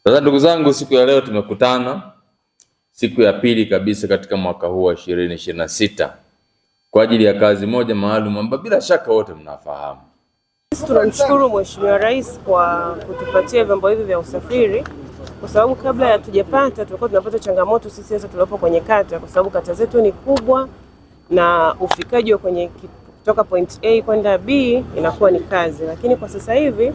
Sasa ndugu zangu, siku ya leo tumekutana siku ya pili kabisa katika mwaka huu wa 2026 kwa ajili ya kazi moja maalum ambayo bila shaka wote mnafahamu. Sisi tunamshukuru Mheshimiwa Rais kwa kutupatia vyombo hivi vya usafiri, kwa sababu kabla ya tujapata tulikuwa tunapata changamoto sisi hasa tulipo kwenye kata, kwa sababu kata zetu ni kubwa na ufikaji wa kwenye kutoka point A kwenda B inakuwa ni kazi, lakini kwa sasa hivi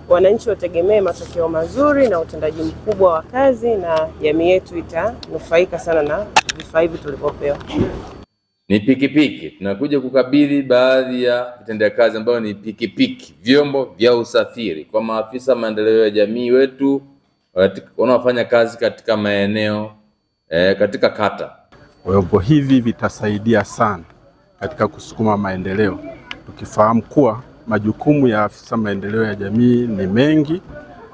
wananchi wategemee matokeo mazuri na utendaji mkubwa wa kazi, na jamii yetu itanufaika sana na vifaa hivi tulivyopewa. Ni pikipiki, tunakuja kukabidhi baadhi ya vitendea kazi ambayo ni pikipiki, vyombo vya usafiri kwa maafisa maendeleo ya jamii wetu wanaofanya kazi katika maeneo katika kata. Vyombo hivi vitasaidia sana katika kusukuma maendeleo, tukifahamu kuwa majukumu ya afisa maendeleo ya jamii ni mengi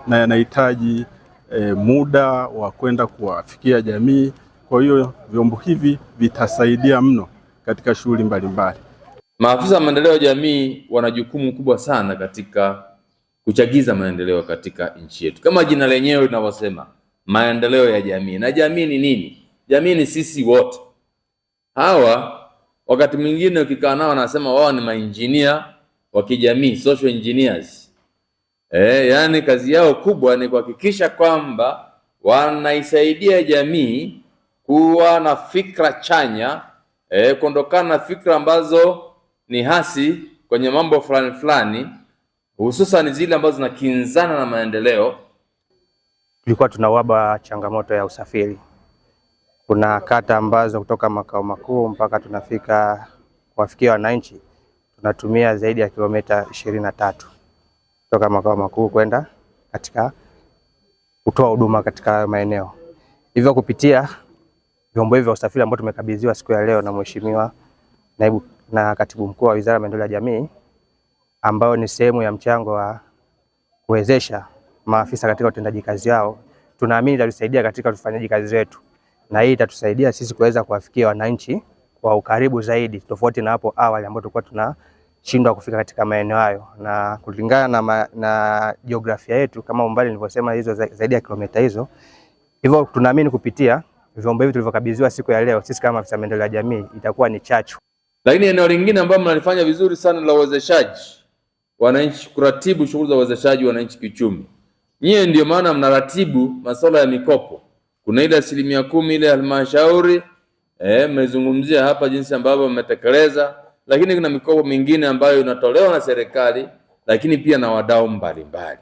na yanahitaji muda wa kwenda kuwafikia jamii. Kwa hiyo vyombo hivi vitasaidia mno katika shughuli mbalimbali. Maafisa maendeleo ya jamii wana jukumu kubwa sana katika kuchagiza maendeleo katika nchi yetu, kama jina lenyewe linavyosema, maendeleo ya jamii. Na jamii ni nini? Jamii ni sisi wote. Hawa wakati mwingine ukikaa nao wanasema wao ni mainjinia wa kijamii, social engineers. Yani kazi yao kubwa ni kuhakikisha kwamba wanaisaidia jamii kuwa na fikra chanya, kuondokana na fikra ambazo ni hasi kwenye mambo fulani fulani, hususan zile ambazo zinakinzana na maendeleo. Tulikuwa tuna uhaba changamoto ya usafiri. Kuna kata ambazo kutoka makao makuu mpaka tunafika kuwafikia wananchi tunatumia zaidi ya kilomita 23 kutoka makao makuu kwenda katika kutoa huduma katika maeneo. Hivyo kupitia vyombo hivi vya usafiri ambao tumekabidhiwa siku ya leo na Mheshimiwa Naibu na Katibu Mkuu wa Wizara ya Maendeleo ya Jamii, ambao ni sehemu ya mchango wa kuwezesha maafisa katika utendaji kazi wao, tunaamini itatusaidia katika ufanyaji kazi wetu, na hii itatusaidia sisi kuweza kuwafikia wananchi kwa ukaribu zaidi, tofauti na hapo awali ambapo tulikuwa tunashindwa kufika katika maeneo hayo. Na kulingana na jiografia yetu, kama umbali nilivyosema, hizo zaidi ya kilomita hizo, hivyo tunaamini kupitia vyombo hivi tulivyokabidhiwa siku ya leo, sisi kama afisa maendeleo ya jamii itakuwa ni chachu. Lakini eneo lingine ambalo mnalifanya vizuri sana la uwezeshaji wananchi, kuratibu shughuli za uwezeshaji wananchi kiuchumi. Nyie ndio maana mnaratibu masuala ya mikopo. Kuna ile 10% ile halmashauri mmezungumzia hapa jinsi ambavyo mmetekeleza, lakini kuna mikopo mingine ambayo inatolewa na serikali lakini pia na wadau mbalimbali.